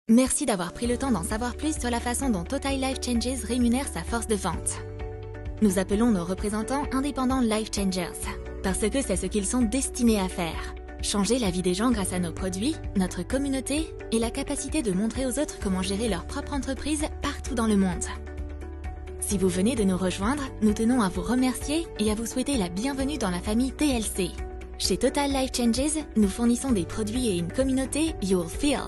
Merci d'avoir pris le temps d'en savoir plus sur la façon dont Total Life Changes rémunère sa force de vente. Nous appelons nos représentants indépendants Life Changers, parce que c'est ce qu'ils sont destinés à faire. Changer la vie des gens grâce à nos produits, notre communauté et la capacité de montrer aux autres comment gérer leur propre entreprise partout dans le monde. Si vous venez de nous rejoindre, nous tenons à vous remercier et à vous souhaiter la bienvenue dans la famille TLC. Chez Total Life Changes, nous fournissons des produits et une communauté You'll Feel.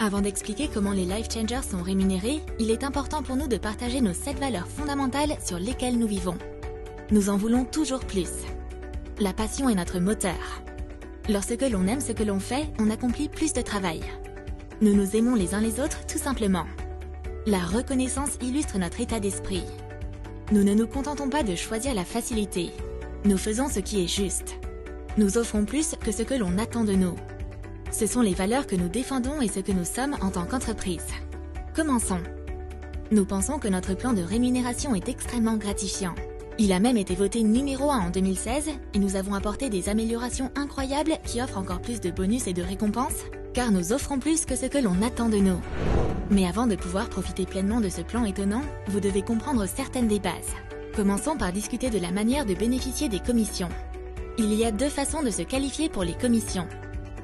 Avant d'expliquer comment les Life Changers sont rémunérés, il est important pour nous de partager nos 7 valeurs fondamentales sur lesquelles nous vivons. Nous en voulons toujours plus. La passion est notre moteur. Lorsque l'on aime ce que l'on fait, on accomplit plus de travail. Nous nous aimons les uns les autres tout simplement. La reconnaissance illustre notre état d'esprit. Nous ne nous contentons pas de choisir la facilité. Nous faisons ce qui est juste. Nous offrons plus que ce que l'on attend de nous. Ce sont les valeurs que nous défendons et ce que nous sommes en tant qu'entreprise. Commençons. Nous pensons que notre plan de rémunération est extrêmement gratifiant. Il a même été voté numéro 1 en 2016 et nous avons apporté des améliorations incroyables qui offrent encore plus de bonus et de récompenses, car nous offrons plus que ce que l'on attend de nous. Mais avant de pouvoir profiter pleinement de ce plan étonnant, vous devez comprendre certaines des bases. Commençons par discuter de la manière de bénéficier des commissions. Il y a 2 façons de se qualifier pour les commissions.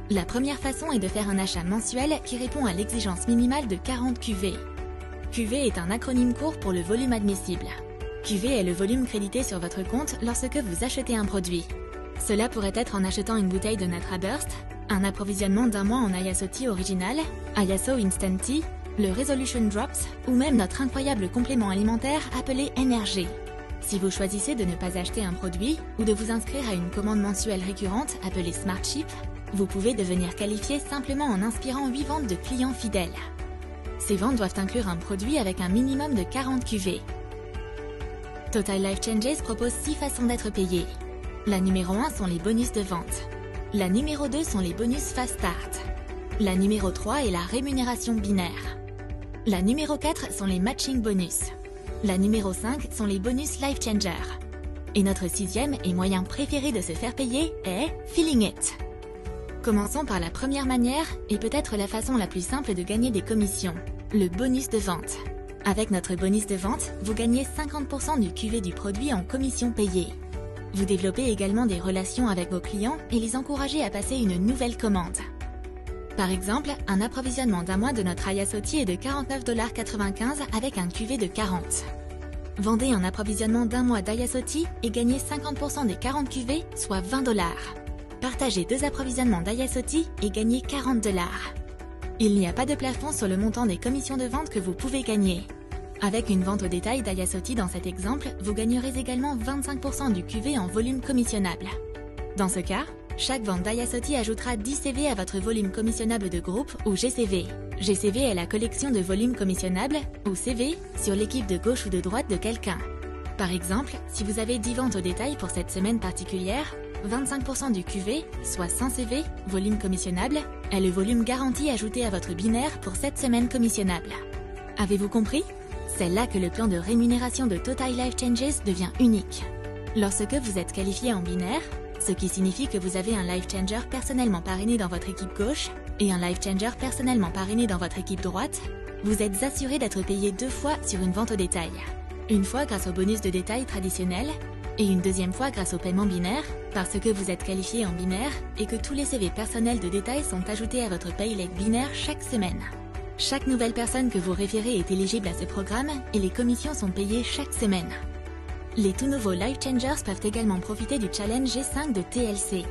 La première façon est de faire un achat mensuel qui répond à l'exigence minimale de 40 QV. QV est un acronyme court pour le volume admissible. QV est le volume crédité sur votre compte lorsque vous achetez un produit. Cela pourrait être en achetant une bouteille de Natraburst, un approvisionnement d'1 mois en Ayaso Tea original, Ayaso Instant Tea, le Resolution Drops ou même notre incroyable complément alimentaire appelé NRG. Si vous choisissez de ne pas acheter un produit ou de vous inscrire à une commande mensuelle récurrente appelée SmartShip, vous pouvez devenir qualifié simplement en inspirant 8 ventes de clients fidèles. Ces ventes doivent inclure un produit avec un minimum de 40 QV. Total Life Changes propose 6 façons d'être payé. La numéro 1 sont les bonus de vente. La numéro 2 sont les bonus Fast Start. La numéro 3 est la rémunération binaire. La numéro 4 sont les matching bonus. La numéro 5 sont les bonus Life Changer. Et notre 6e et moyen préféré de se faire payer est Feeling It. Commençons par la première manière et peut-être la façon la plus simple de gagner des commissions, le bonus de vente. Avec notre bonus de vente, vous gagnez 50% du QV du produit en commission payée. Vous développez également des relations avec vos clients et les encouragez à passer une nouvelle commande. Par exemple, un approvisionnement d'1 mois de notre Ayaso Tea est de 49,95 $ avec un QV de 40. Vendez un approvisionnement d'1 mois d'Ayaso Tea et gagnez 50% des 40 QV, soit 20 $. Partagez 2 approvisionnements d'Ayaso Tea et gagnez 40 $. Il n'y a pas de plafond sur le montant des commissions de vente que vous pouvez gagner. Avec une vente au détail d'Ayaso Tea dans cet exemple, vous gagnerez également 25% du QV en volume commissionnable. Dans ce cas, chaque vente d'Ayaso Tea ajoutera 10 CV à votre volume commissionnable de groupe ou GCV. GCV est la collection de volumes commissionnables, ou CV, sur l'équipe de gauche ou de droite de quelqu'un. Par exemple, si vous avez 10 ventes au détail pour cette semaine particulière, 25% du QV, soit 100 CV, volume commissionnable, est le volume garanti ajouté à votre binaire pour cette semaine commissionnable. Avez-vous compris? C'est là que le plan de rémunération de Total Life Changes devient unique. Lorsque vous êtes qualifié en binaire, ce qui signifie que vous avez un Life Changer personnellement parrainé dans votre équipe gauche et un Life Changer personnellement parrainé dans votre équipe droite, vous êtes assuré d'être payé 2 fois sur une vente au détail. Une fois grâce au bonus de détail traditionnel, et une deuxième fois grâce au paiement binaire, parce que vous êtes qualifié en binaire et que tous les CV personnels de détail sont ajoutés à votre paylet binaire chaque semaine. Chaque nouvelle personne que vous référez est éligible à ce programme et les commissions sont payées chaque semaine. Les tout nouveaux Life Changers peuvent également profiter du challenge G5 de TLC.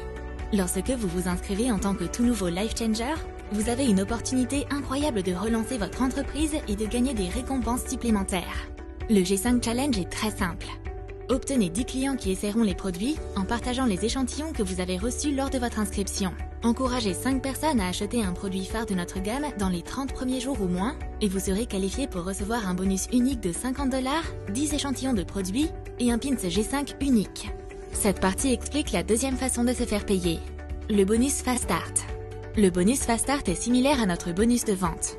Lorsque vous vous inscrivez en tant que tout nouveau Life Changer, vous avez une opportunité incroyable de relancer votre entreprise et de gagner des récompenses supplémentaires. Le G5 Challenge est très simple. Obtenez 10 clients qui essaieront les produits en partageant les échantillons que vous avez reçus lors de votre inscription. Encouragez 5 personnes à acheter un produit phare de notre gamme dans les 30 premiers jours ou moins et vous serez qualifié pour recevoir un bonus unique de 50 $, 10 échantillons de produits et un pins G5 unique. Cette partie explique la deuxième façon de se faire payer, le bonus Fast Start. Le bonus Fast Start est similaire à notre bonus de vente.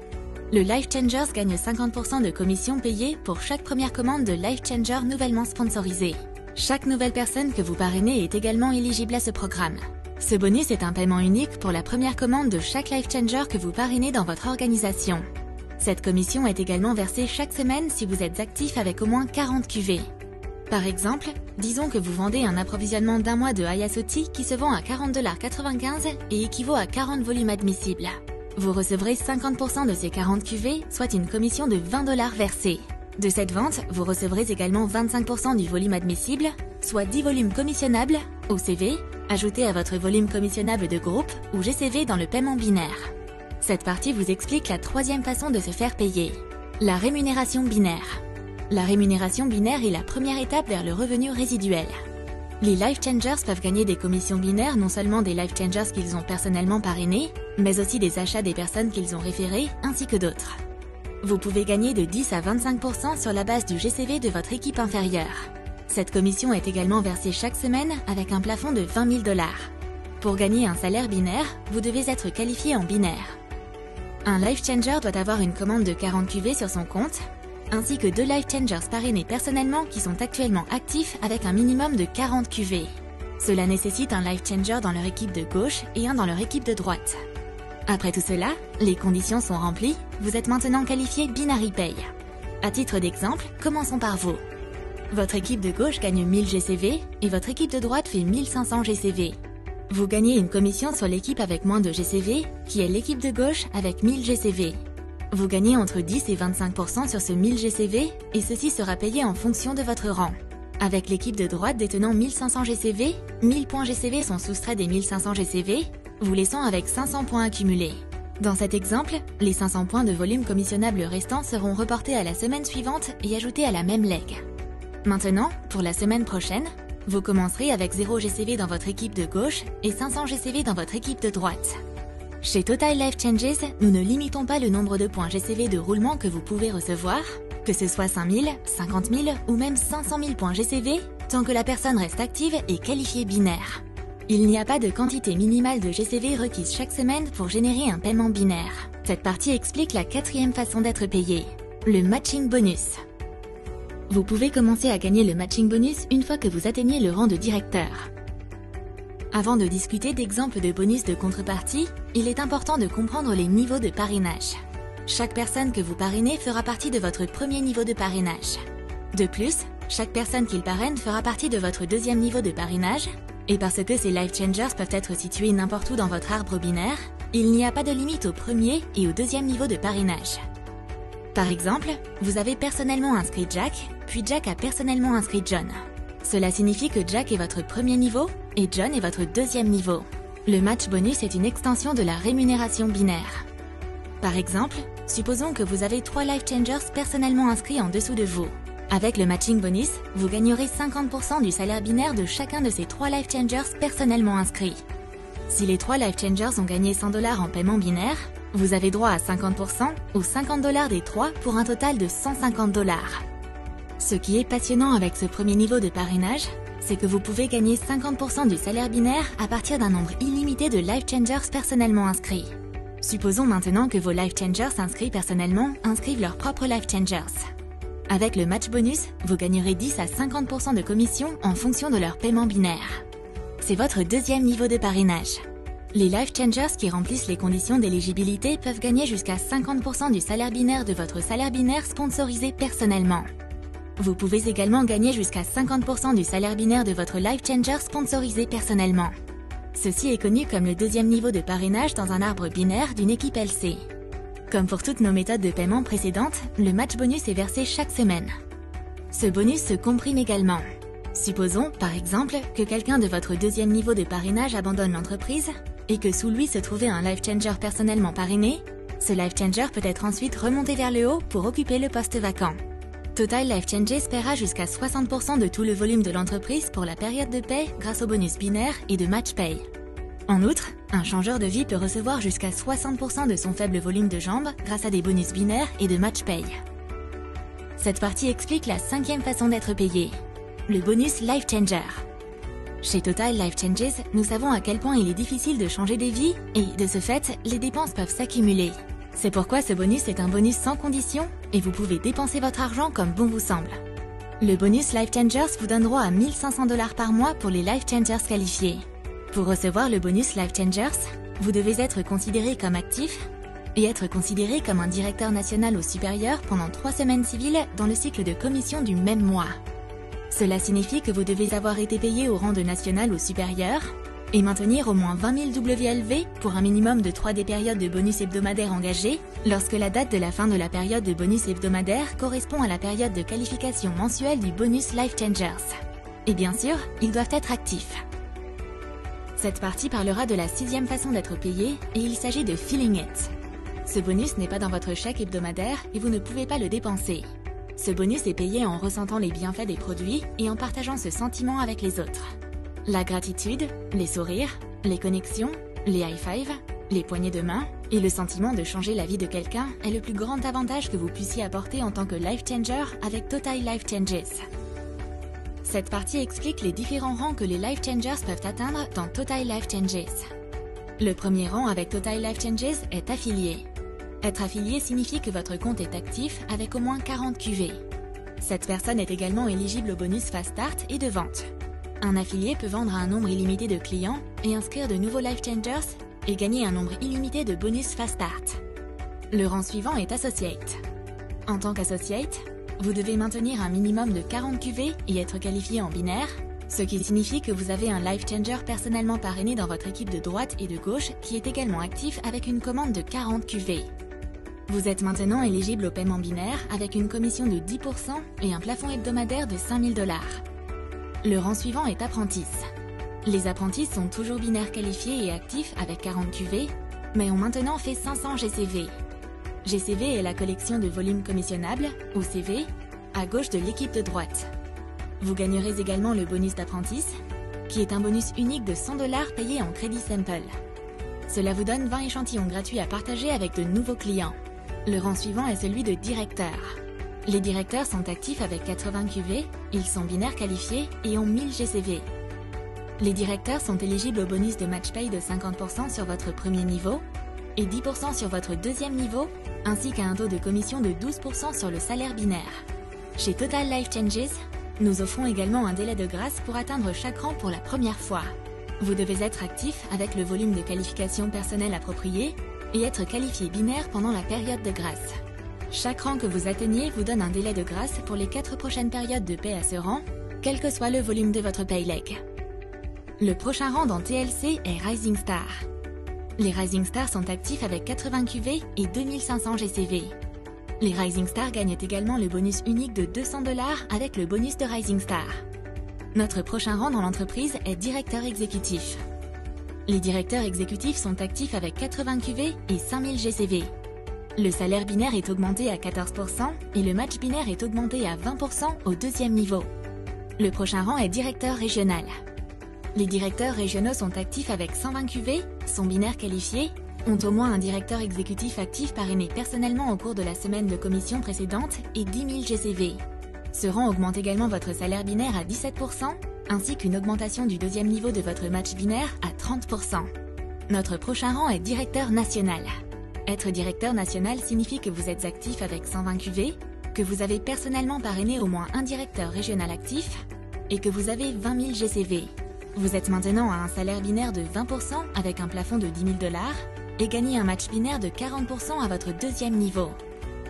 Le Life Changers gagne 50% de commission payée pour chaque première commande de Life Changer nouvellement sponsorisée. Chaque nouvelle personne que vous parrainez est également éligible à ce programme. Ce bonus est un paiement unique pour la première commande de chaque Life Changer que vous parrainez dans votre organisation. Cette commission est également versée chaque semaine si vous êtes actif avec au moins 40 QV. Par exemple, disons que vous vendez un approvisionnement d'un mois de Hayasoti qui se vend à 40,95 $ et équivaut à 40 volumes admissibles. Vous recevrez 50% de ces 40 QV, soit une commission de 20 $ versée. De cette vente, vous recevrez également 25% du volume admissible, soit 10 volumes commissionnables, OCV, ajoutés à votre volume commissionnable de groupe ou GCV dans le paiement binaire. Cette partie vous explique la troisième façon de se faire payer, la rémunération binaire. La rémunération binaire est la première étape vers le revenu résiduel. Les Life Changers peuvent gagner des commissions binaires non seulement des Life Changers qu'ils ont personnellement parrainés, mais aussi des achats des personnes qu'ils ont référées, ainsi que d'autres. Vous pouvez gagner de 10 à 25% sur la base du GCV de votre équipe inférieure. Cette commission est également versée chaque semaine avec un plafond de 20 000 $. Pour gagner un salaire binaire, vous devez être qualifié en binaire. Un Life Changer doit avoir une commande de 40 QV sur son compte, ainsi que 2 Life Changers parrainés personnellement qui sont actuellement actifs avec un minimum de 40 QV. Cela nécessite un Life Changer dans leur équipe de gauche et un dans leur équipe de droite. Après tout cela, les conditions sont remplies, vous êtes maintenant qualifié Binary Pay. À titre d'exemple, commençons par vous. Votre équipe de gauche gagne 1000 GCV et votre équipe de droite fait 1500 GCV. Vous gagnez une commission sur l'équipe avec moins de GCV, qui est l'équipe de gauche avec 1000 GCV. Vous gagnez entre 10 et 25% sur ce 1000 GCV et ceci sera payé en fonction de votre rang. Avec l'équipe de droite détenant 1500 GCV, 1000 points GCV sont soustraits des 1500 GCV, vous laissant avec 500 points accumulés. Dans cet exemple, les 500 points de volume commissionnable restants seront reportés à la semaine suivante et ajoutés à la même leg. Maintenant, pour la semaine prochaine, vous commencerez avec 0 GCV dans votre équipe de gauche et 500 GCV dans votre équipe de droite. Chez Total Life Changes, nous ne limitons pas le nombre de points GCV de roulement que vous pouvez recevoir, que ce soit 5000, 50 000 ou même 500 000 points GCV, tant que la personne reste active et qualifiée binaire. Il n'y a pas de quantité minimale de GCV requise chaque semaine pour générer un paiement binaire. Cette partie explique la quatrième façon d'être payé, le matching bonus. Vous pouvez commencer à gagner le matching bonus une fois que vous atteignez le rang de directeur. Avant de discuter d'exemples de bonus de contrepartie, il est important de comprendre les niveaux de parrainage. Chaque personne que vous parrainez fera partie de votre premier niveau de parrainage. De plus, chaque personne qu'il parraine fera partie de votre deuxième niveau de parrainage, et parce que ces Life Changers peuvent être situés n'importe où dans votre arbre binaire, il n'y a pas de limite au premier et au deuxième niveau de parrainage. Par exemple, vous avez personnellement inscrit Jack, puis Jack a personnellement inscrit John. Cela signifie que Jack est votre premier niveau et John est votre deuxième niveau. Le match bonus est une extension de la rémunération binaire. Par exemple, supposons que vous avez 3 Life Changers personnellement inscrits en dessous de vous. Avec le matching bonus, vous gagnerez 50% du salaire binaire de chacun de ces 3 Life Changers personnellement inscrits. Si les 3 Life Changers ont gagné 100 $ en paiement binaire, vous avez droit à 50% ou 50 $ des 3 pour un total de 150 $. Ce qui est passionnant avec ce premier niveau de parrainage, c'est que vous pouvez gagner 50% du salaire binaire à partir d'un nombre illimité de Life Changers personnellement inscrits. Supposons maintenant que vos Life Changers inscrits personnellement inscrivent leurs propres Life Changers. Avec le match bonus, vous gagnerez 10 à 50% de commission en fonction de leur paiement binaire. C'est votre deuxième niveau de parrainage. Les Life Changers qui remplissent les conditions d'éligibilité peuvent gagner jusqu'à 50% du salaire binaire de votre salaire binaire sponsorisé personnellement. Vous pouvez également gagner jusqu'à 50% du salaire binaire de votre Life Changer sponsorisé personnellement. Ceci est connu comme le deuxième niveau de parrainage dans un arbre binaire d'une équipe LC. Comme pour toutes nos méthodes de paiement précédentes, le match bonus est versé chaque semaine. Ce bonus se comprime également. Supposons, par exemple, que quelqu'un de votre deuxième niveau de parrainage abandonne l'entreprise et que sous lui se trouvait un Life Changer personnellement parrainé. Ce Life Changer peut être ensuite remonté vers le haut pour occuper le poste vacant. Total Life Changes paiera jusqu'à 60% de tout le volume de l'entreprise pour la période de paie grâce au bonus binaire et de match pay. En outre, un changeur de vie peut recevoir jusqu'à 60% de son faible volume de jambes grâce à des bonus binaires et de match pay. Cette partie explique la cinquième façon d'être payé, le bonus Life Changer. Chez Total Life Changes, nous savons à quel point il est difficile de changer des vies et, de ce fait, les dépenses peuvent s'accumuler. C'est pourquoi ce bonus est un bonus sans condition et vous pouvez dépenser votre argent comme bon vous semble. Le bonus Life Changers vous donne droit à 1500 $ par mois pour les Life Changers qualifiés. Pour recevoir le bonus Life Changers, vous devez être considéré comme actif et être considéré comme un directeur national ou supérieur pendant 3 semaines civiles dans le cycle de commission du même mois. Cela signifie que vous devez avoir été payé au rang de national ou supérieur et maintenir au moins 20 000 WLV pour un minimum de 3 des périodes de bonus hebdomadaire engagées lorsque la date de la fin de la période de bonus hebdomadaire correspond à la période de qualification mensuelle du bonus Life Changers. Et bien sûr, ils doivent être actifs. Cette partie parlera de la 6e façon d'être payé et il s'agit de Feeling It. Ce bonus n'est pas dans votre chèque hebdomadaire et vous ne pouvez pas le dépenser. Ce bonus est payé en ressentant les bienfaits des produits et en partageant ce sentiment avec les autres. La gratitude, les sourires, les connexions, les high-fives, les poignées de main et le sentiment de changer la vie de quelqu'un est le plus grand avantage que vous puissiez apporter en tant que Life Changer avec Total Life Changes. Cette partie explique les différents rangs que les Life Changers peuvent atteindre dans Total Life Changes. Le premier rang avec Total Life Changes est affilié. Être affilié signifie que votre compte est actif avec au moins 40 QV. Cette personne est également éligible au bonus Fast Start et de vente. Un affilié peut vendre à un nombre illimité de clients et inscrire de nouveaux Life Changers et gagner un nombre illimité de bonus Fast Start. Le rang suivant est Associate. En tant qu'Associate, vous devez maintenir un minimum de 40 QV et être qualifié en binaire, ce qui signifie que vous avez un Life Changer personnellement parrainé dans votre équipe de droite et de gauche qui est également actif avec une commande de 40 QV. Vous êtes maintenant éligible au paiement binaire avec une commission de 10% et un plafond hebdomadaire de 5 000 $. Le rang suivant est Apprentice. Les apprentis sont toujours binaires qualifiés et actifs avec 40 QV, mais ont maintenant fait 500 GCV. GCV est la collection de volumes commissionnables, ou CV, à gauche de l'équipe de droite. Vous gagnerez également le bonus d'apprentice, qui est un bonus unique de 100 $ payé en crédit sample. Cela vous donne 20 échantillons gratuits à partager avec de nouveaux clients. Le rang suivant est celui de directeur. Les directeurs sont actifs avec 80 QV, ils sont binaires qualifiés et ont 1000 GCV. Les directeurs sont éligibles au bonus de match pay de 50% sur votre premier niveau et 10% sur votre deuxième niveau, ainsi qu'à un taux de commission de 12% sur le salaire binaire. Chez Total Life Changes, nous offrons également un délai de grâce pour atteindre chaque rang pour la première fois. Vous devez être actif avec le volume de qualification personnelle approprié et être qualifié binaire pendant la période de grâce. Chaque rang que vous atteignez vous donne un délai de grâce pour les 4 prochaines périodes de paie à ce rang, quel que soit le volume de votre payleg. Le prochain rang dans TLC est Rising Star. Les Rising Stars sont actifs avec 80 QV et 2500 GCV. Les Rising Stars gagnent également le bonus unique de 200 $ avec le bonus de Rising Star. Notre prochain rang dans l'entreprise est directeur exécutif. Les directeurs exécutifs sont actifs avec 80 QV et 5000 GCV. Le salaire binaire est augmenté à 14% et le match binaire est augmenté à 20% au deuxième niveau. Le prochain rang est directeur régional. Les directeurs régionaux sont actifs avec 120 QV, sont binaires qualifiés, ont au moins un directeur exécutif actif parrainé personnellement au cours de la semaine de commission précédente et 10 000 GCV. Ce rang augmente également votre salaire binaire à 17%, ainsi qu'une augmentation du deuxième niveau de votre match binaire à 30%. Notre prochain rang est directeur national. Être directeur national signifie que vous êtes actif avec 120 QV, que vous avez personnellement parrainé au moins un directeur régional actif et que vous avez 20 000 GCV. Vous êtes maintenant à un salaire binaire de 20% avec un plafond de 10 000 $ et gagnez un match binaire de 40% à votre deuxième niveau.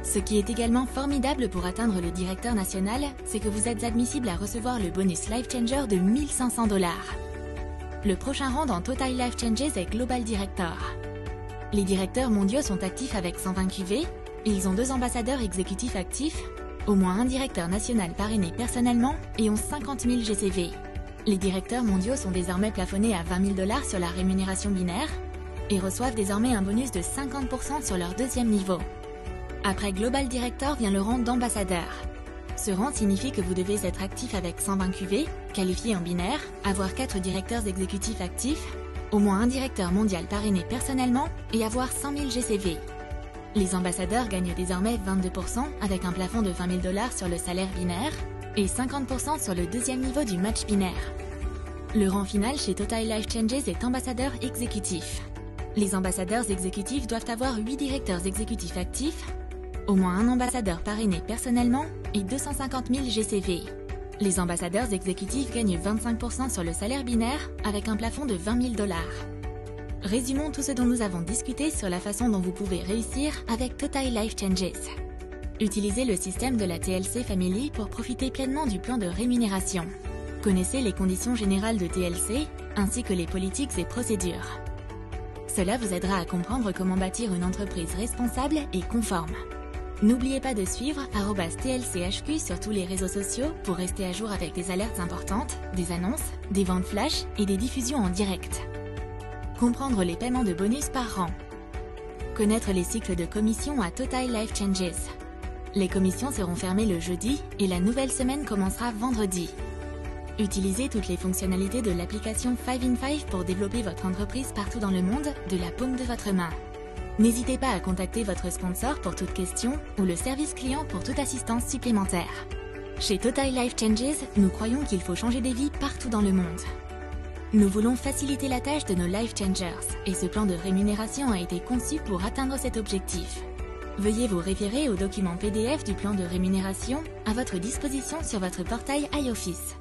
Ce qui est également formidable pour atteindre le directeur national, c'est que vous êtes admissible à recevoir le bonus Life Changer de 1 500 $. Le prochain rang dans Total Life Changes est Global Director. Les directeurs mondiaux sont actifs avec 120 QV, ils ont 2 ambassadeurs exécutifs actifs, au moins un directeur national parrainé personnellement et ont 50 000 GCV. Les directeurs mondiaux sont désormais plafonnés à 20 000 $ sur la rémunération binaire et reçoivent désormais un bonus de 50% sur leur deuxième niveau. Après Global Director vient le rang d'ambassadeur. Ce rang signifie que vous devez être actif avec 120 QV, qualifié en binaire, avoir 4 directeurs exécutifs actifs, au moins un directeur mondial parrainé personnellement et avoir 100 000 GCV. Les ambassadeurs gagnent désormais 22% avec un plafond de 20 000 $ sur le salaire binaire et 50% sur le deuxième niveau du match binaire. Le rang final chez Total Life Changes est ambassadeur exécutif. Les ambassadeurs exécutifs doivent avoir 8 directeurs exécutifs actifs, au moins un ambassadeur parrainé personnellement et 250 000 GCV. Les ambassadeurs exécutifs gagnent 25% sur le salaire binaire avec un plafond de 20 000 $. Résumons tout ce dont nous avons discuté sur la façon dont vous pouvez réussir avec Total Life Changes. Utilisez le système de la TLC Family pour profiter pleinement du plan de rémunération. Connaissez les conditions générales de TLC, ainsi que les politiques et procédures. Cela vous aidera à comprendre comment bâtir une entreprise responsable et conforme. N'oubliez pas de suivre @TLCHQ sur tous les réseaux sociaux pour rester à jour avec des alertes importantes, des annonces, des ventes flash et des diffusions en direct. Comprendre les paiements de bonus par rang. Connaître les cycles de commissions à Total Life Changes. Les commissions seront fermées le jeudi et la nouvelle semaine commencera vendredi. Utilisez toutes les fonctionnalités de l'application 5in5 pour développer votre entreprise partout dans le monde de la paume de votre main. N'hésitez pas à contacter votre sponsor pour toute question ou le service client pour toute assistance supplémentaire. Chez Total Life Changes, nous croyons qu'il faut changer des vies partout dans le monde. Nous voulons faciliter la tâche de nos Life Changers et ce plan de rémunération a été conçu pour atteindre cet objectif. Veuillez vous référer au document PDF du plan de rémunération à votre disposition sur votre portail iOffice.